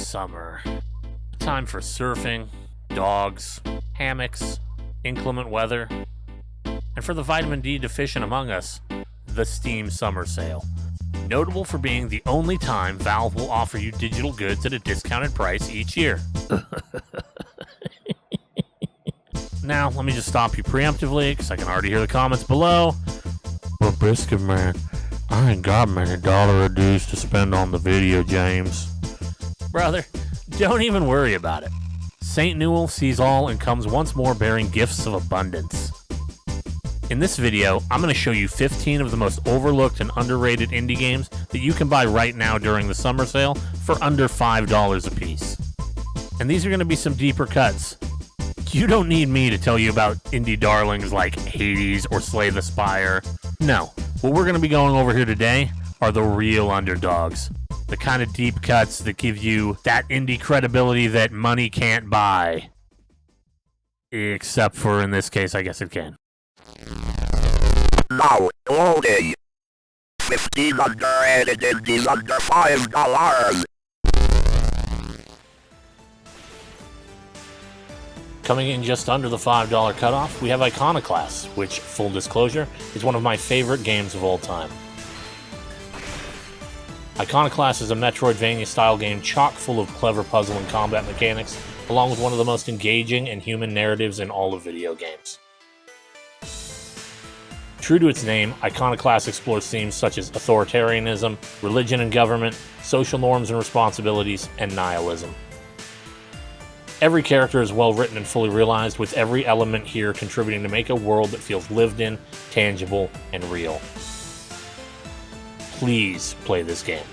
summer. Time for surfing, dogs, hammocks, inclement weather, and for the vitamin D deficient among us, the Steam Summer Sale. Notable for being the only time Valve will offer you digital goods at a discounted price each year. Now, let me just stop you preemptively, because I can already hear the comments below. But Biscuit Man, I ain't got many dollar dues to spend on the video games. Brother, don't even worry about it. St. Newell sees all and comes once more bearing gifts of abundance. In this video, I'm going to show you 15 of the most overlooked and underrated indie games that you can buy right now during the summer sale for under $5 a piece. And these are going to be some deeper cuts. You don't need me to tell you about indie darlings like Hades or Slay the Spire. No, what we're going to be going over here today are the real underdogs. The kind of deep cuts that give you that indie credibility that money can't buy. Except for, in this case, I guess it can. Now, loading. 15 underrated indies under $5. Coming in just under the $5 cutoff, we have Iconoclasts, which, full disclosure, is one of my favorite games of all time. Iconoclasts is a Metroidvania-style game chock full of clever puzzle and combat mechanics, along with one of the most engaging and human narratives in all of video games. True to its name, Iconoclasts explores themes such as authoritarianism, religion and government, social norms and responsibilities, and nihilism. Every character is well written and fully realized, with every element here contributing to make a world that feels lived in, tangible, and real. Please play this game.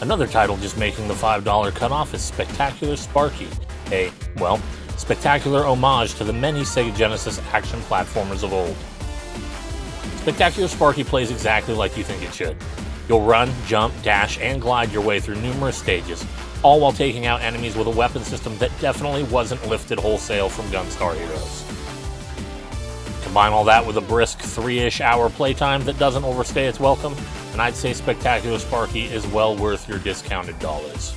Another title just making the $5 cutoff is Spectacular Sparky, a, well, spectacular homage to the many Sega Genesis action platformers of old. Spectacular Sparky plays exactly like you think it should. You'll run, jump, dash, and glide your way through numerous stages, all while taking out enemies with a weapon system that definitely wasn't lifted wholesale from Gunstar Heroes. Combine all that with a brisk 3-ish hour playtime that doesn't overstay its welcome, and I'd say Spectacular Sparky is well worth your discounted dollars.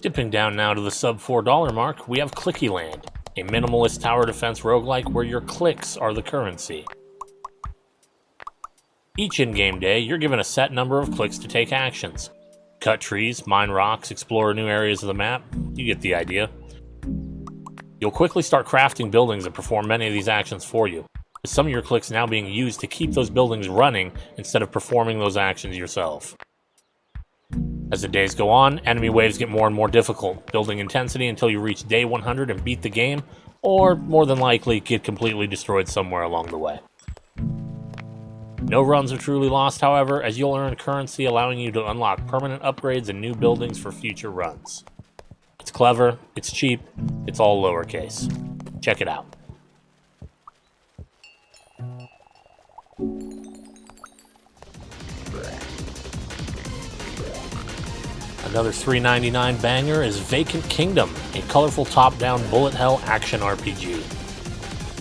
Dipping down now to the sub $4 mark, we have Clickyland, a minimalist tower defense roguelike where your clicks are the currency. Each in-game day, you're given a set number of clicks to take actions. Cut trees, mine rocks, explore new areas of the map, you get the idea. You'll quickly start crafting buildings that perform many of these actions for you, with some of your clicks now being used to keep those buildings running instead of performing those actions yourself. As the days go on, enemy waves get more and more difficult, building intensity until you reach day 100 and beat the game, or, more than likely, get completely destroyed somewhere along the way. No runs are truly lost, however, as you'll earn currency allowing you to unlock permanent upgrades and new buildings for future runs. It's clever, it's cheap, it's all lowercase. Check it out. Another $3.99 banger is Vacant Kingdom, a colorful top-down bullet hell action RPG.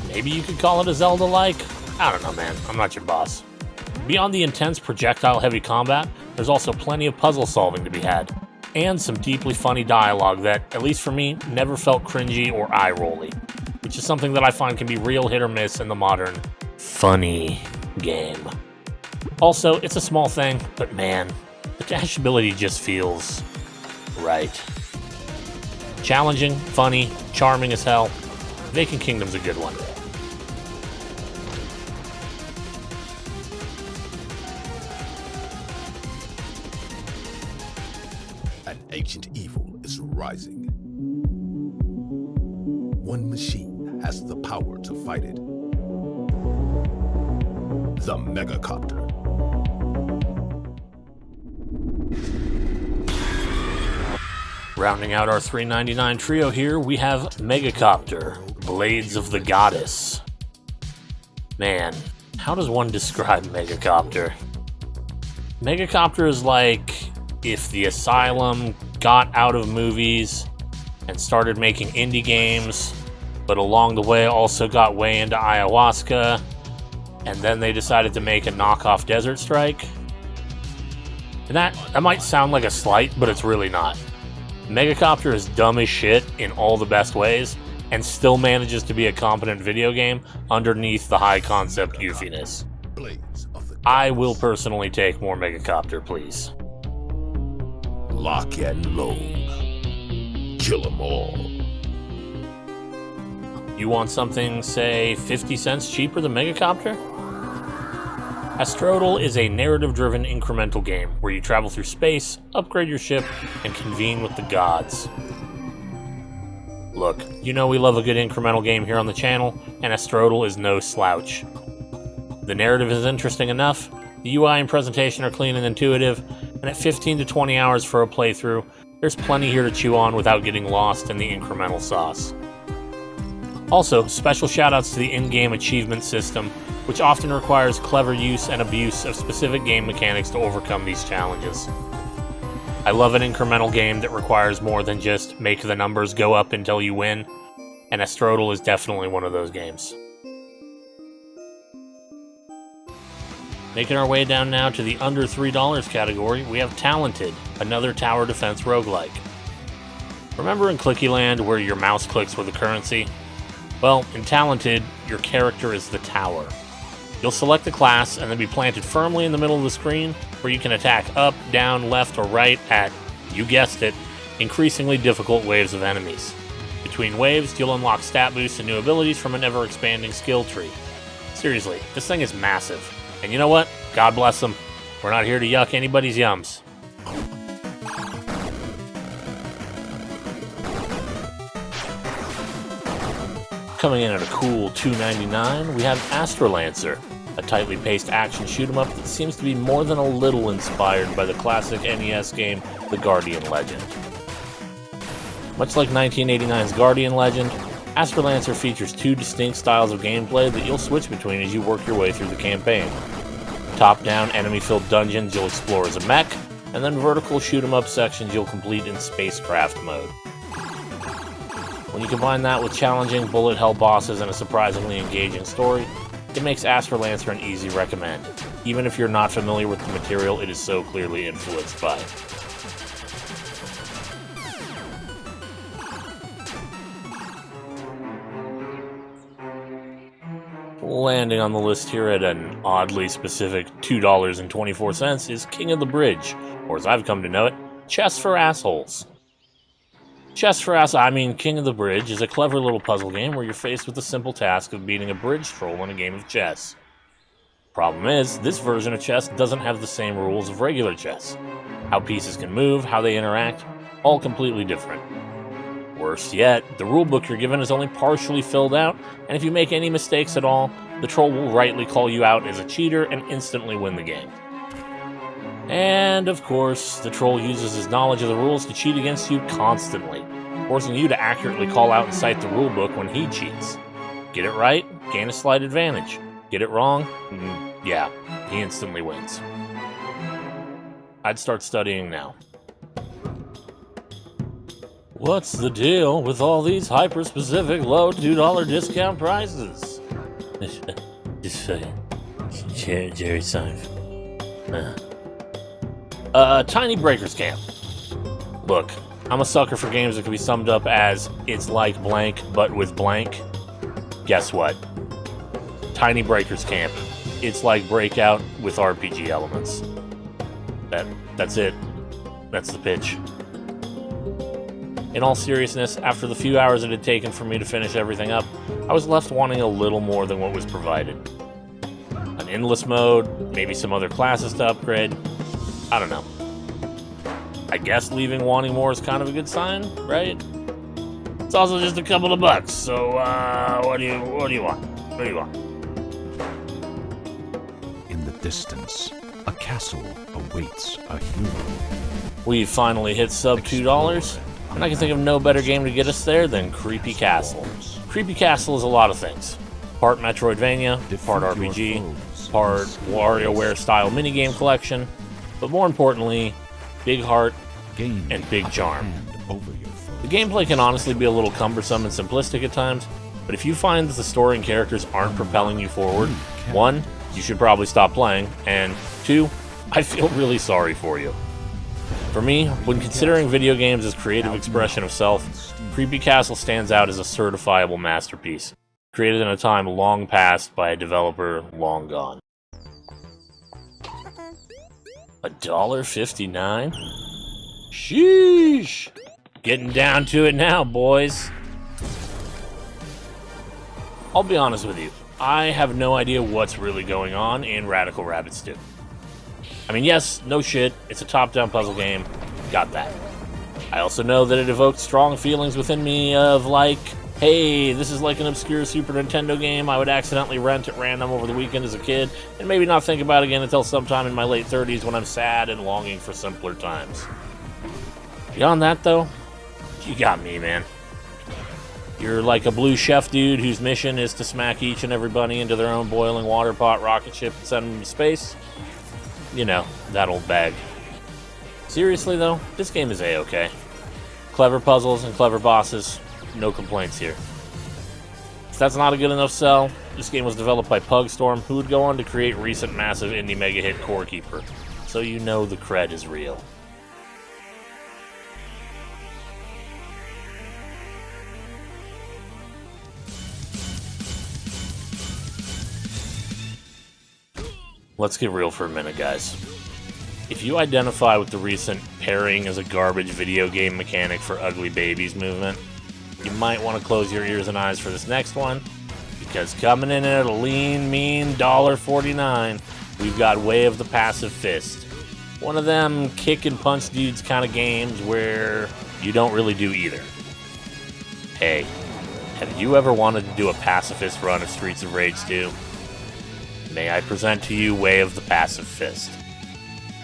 Maybe you could call it a Zelda-like? I don't know, man. I'm not your boss. Beyond the intense projectile-heavy combat, there's also plenty of puzzle solving to be had, and some deeply funny dialogue that, at least for me, never felt cringy or eye-rolly, which is something that I find can be real hit or miss in the modern, funny game. Also, it's a small thing, but man, the dashability just feels right. Challenging, funny, charming as hell. Vacant Kingdom's a good one. An ancient evil is rising. One machine has the power to fight it. The Megacopter. Rounding out our $3.99 trio here, we have Megacopter, Blades of the Goddess. Man, How does one describe Megacopter? Megacopter is like if the Asylum got out of movies and started making indie games, but along the way also got way into ayahuasca, and then they decided to make a knockoff Desert Strike. And that might sound like a slight, but it's really not. Megacopter is dumb as shit in all the best ways, and still manages to be a competent video game underneath the high concept goofiness. Blades of the I will personally take more Megacopter, please. lock and load. Kill 'em all. You want something, say, 50 cents cheaper than Megacopter? Astrodle is a narrative-driven incremental game where you travel through space, upgrade your ship, and convene with the gods. Look, you know we love a good incremental game here on the channel, and Astrodle is no slouch. The narrative is interesting enough, the UI and presentation are clean and intuitive, and at 15 to 20 hours for a playthrough, there's plenty here to chew on without getting lost in the incremental sauce. Also, special shoutouts to the in-game achievement system, which often requires clever use and abuse of specific game mechanics to overcome these challenges. I love an incremental game that requires more than just make the numbers go up until you win, and Astrodle is definitely one of those games. Making our way down now to the under $3 category, we have Talented, another tower defense roguelike. Remember in clickyland where your mouse clicks were the currency? Well, in Talented, your character is the tower. You'll select the class and then be planted firmly in the middle of the screen where you can attack up, down, left, or right at, you guessed it, increasingly difficult waves of enemies. Between waves, you'll unlock stat boosts and new abilities from an ever-expanding skill tree. Seriously, this thing is massive. And you know what? God bless them. We're not here to yuck anybody's yums. Coming in at a cool $2.99, we have Astrolancer, a tightly paced action shoot-'em-up that seems to be more than a little inspired by the classic NES game, The Guardian Legend. Much like 1989's Guardian Legend, Astrolancer features two distinct styles of gameplay that you'll switch between as you work your way through the campaign. Top-down, enemy-filled dungeons you'll explore as a mech, and then vertical shoot-'em-up sections you'll complete in spacecraft mode. When you combine that with challenging bullet hell bosses and a surprisingly engaging story, it makes Astrolancer an easy recommend, even if you're not familiar with the material it is so clearly influenced by. Landing on the list here at an oddly specific $2.24 is King of the Bridge, or as I've come to know it, Chess for Assholes. King of the Bridge is a clever little puzzle game where you're faced with the simple task of beating a bridge troll in a game of chess. Problem is, this version of chess doesn't have the same rules of regular chess. How pieces can move, how they interact, all completely different. Worse yet, the rulebook you're given is only partially filled out, and if you make any mistakes at all, the troll will rightly call you out as a cheater and instantly win the game. And, of course, the troll uses his knowledge of the rules to cheat against you constantly, forcing you to accurately call out and cite the rulebook when he cheats. Get it right, gain a slight advantage. Get it wrong, yeah, he instantly wins. I'd start studying now. What's the deal with all these hyper-specific low $2 discount prices? Just saying. Jerry Seinfeld. Tiny Breakers Camp. Look, I'm a sucker for games that can be summed up as, it's like blank, but with blank. Guess what? Tiny Breakers Camp. It's like Breakout with RPG elements. That's it. That's the pitch. In all seriousness, after the few hours it had taken for me to finish everything up, I was left wanting a little more than what was provided. An endless mode, maybe some other classes to upgrade. I don't know. I guess leaving wanting more is kind of a good sign, right? It's also just a couple of bucks, so what do you want? What do you want? In the distance, a castle awaits a hero. We finally hit sub $2, and I can think of no better game to get us there than Creepy Castle. Creepy Castle is a lot of things. Part Metroidvania, part RPG, part WarioWare-style minigame collection, but more importantly, big heart Gain and big charm. hand over your foe. The gameplay can honestly be a little cumbersome and simplistic at times, but if you find that the story and characters aren't propelling you forward, 1, you should probably stop playing, and 2, I feel really sorry for you. For me, when considering video games as creative expression of self, Creepy Castle stands out as a certifiable masterpiece, created in a time long past by a developer long gone. $1.59? Sheesh! Getting down to it now, boys. I'll be honest with you, I have no idea what's really going on in Radical Rabbit Stew. I mean, yes, no shit, it's a top-down puzzle game, got that. I also know that it evoked strong feelings within me of like, hey, this is like an obscure Super Nintendo game I would accidentally rent at random over the weekend as a kid, and maybe not think about again until sometime in my late 30s when I'm sad and longing for simpler times. Beyond that, though, you got me, man. You're like a blue chef dude whose mission is to smack each and every bunny into their own boiling water pot rocket ship and send them to space. You know, that old bag. Seriously, though, this game is A-okay. Clever puzzles and clever bosses, no complaints here. If that's not a good enough sell, this game was developed by Pugstorm, who would go on to create recent massive indie mega hit Core Keeper, so you know the cred is real. Let's get real for a minute, guys. If you identify with the recent pairing as a garbage video game mechanic for ugly babies movement, you might want to close your ears and eyes for this next one, because coming in at a lean, mean $1.49, we've got Way of the Passive Fist. One of them kick and punch dudes kind of games where you don't really do either. Hey, have you ever wanted to do a pacifist run of Streets of Rage 2? May I present to you Way of the Passive Fist.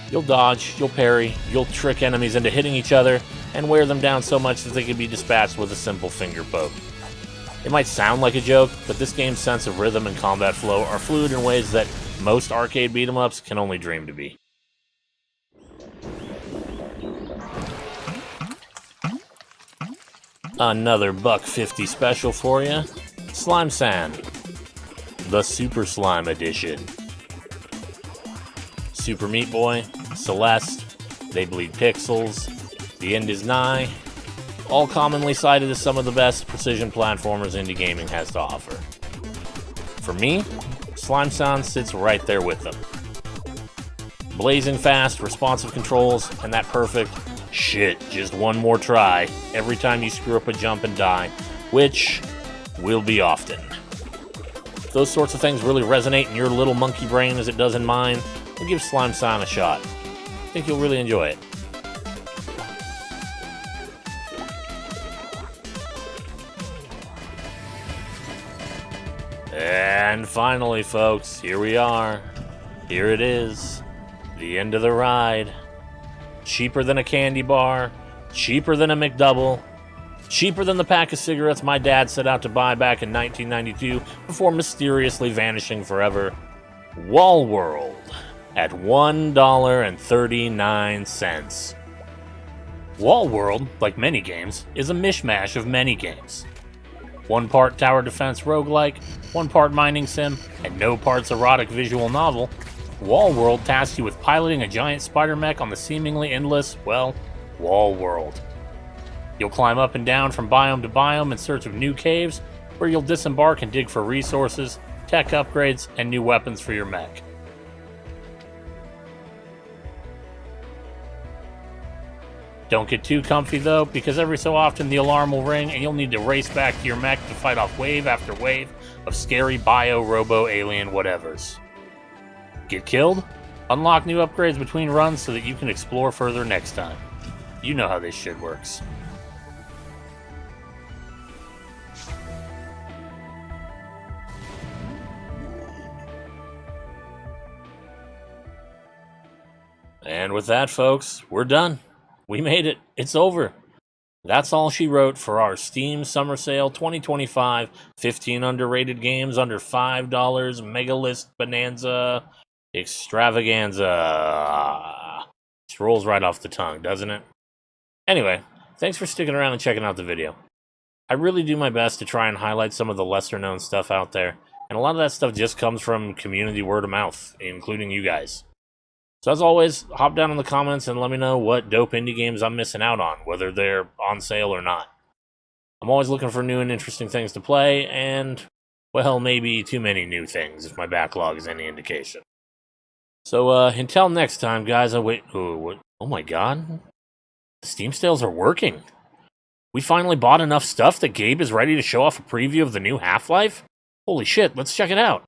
You'll dodge, you'll parry, you'll trick enemies into hitting each other, and wear them down so much that they can be dispatched with a simple finger poke. It might sound like a joke, but this game's sense of rhythm and combat flow are fluid in ways that most arcade beat-em-ups can only dream to be. Another $1.50 special for you. Slime Sand. The Super Slime Edition. Super Meat Boy, Celeste, They Bleed Pixels, The End Is Nigh, all commonly cited as some of the best precision platformers indie gaming has to offer. For me, Slime Sound sits right there with them. Blazing fast, responsive controls, and that perfect, shit, just one more try every time you screw up a jump and die, which will be often. If those sorts of things really resonate in your little monkey brain as it does in mine, then give Slime Sound a shot. I think you'll really enjoy it. And finally, folks, here we are. Here it is. The end of the ride. Cheaper than a candy bar. Cheaper than a McDouble. Cheaper than the pack of cigarettes my dad set out to buy back in 1992 before mysteriously vanishing forever. Wall World at $1.39. Wall World, like many games, is a mishmash of many games. One part tower defense roguelike, one part mining sim, and no parts erotic visual novel, Wall World tasks you with piloting a giant spider mech on the seemingly endless, well, Wall World. You'll climb up and down from biome to biome in search of new caves, where you'll disembark and dig for resources, tech upgrades, and new weapons for your mech. Don't get too comfy though, because every so often the alarm will ring and you'll need to race back to your mech to fight off wave after wave of scary bio, robo, alien whatevers. Get killed? Unlock new upgrades between runs so that you can explore further next time. You know how this shit works. And with that, folks, we're done. We made it. It's over. That's all she wrote for our Steam Summer Sale 2025. 15 underrated games under $5. Megalist Bonanza Extravaganza. Just rolls right off the tongue, doesn't it? Anyway, thanks for sticking around and checking out the video. I really do my best to try and highlight some of the lesser known stuff out there, and a lot of that stuff just comes from community word of mouth, including you guys. So as always, hop down in the comments and let me know what dope indie games I'm missing out on, whether they're on sale or not. I'm always looking for new and interesting things to play, and, well, maybe too many new things if my backlog is any indication. So, until next time, guys, oh my god. The Steam sales are working. We finally bought enough stuff that Gabe is ready to show off a preview of the new Half-Life? Holy shit, let's check it out.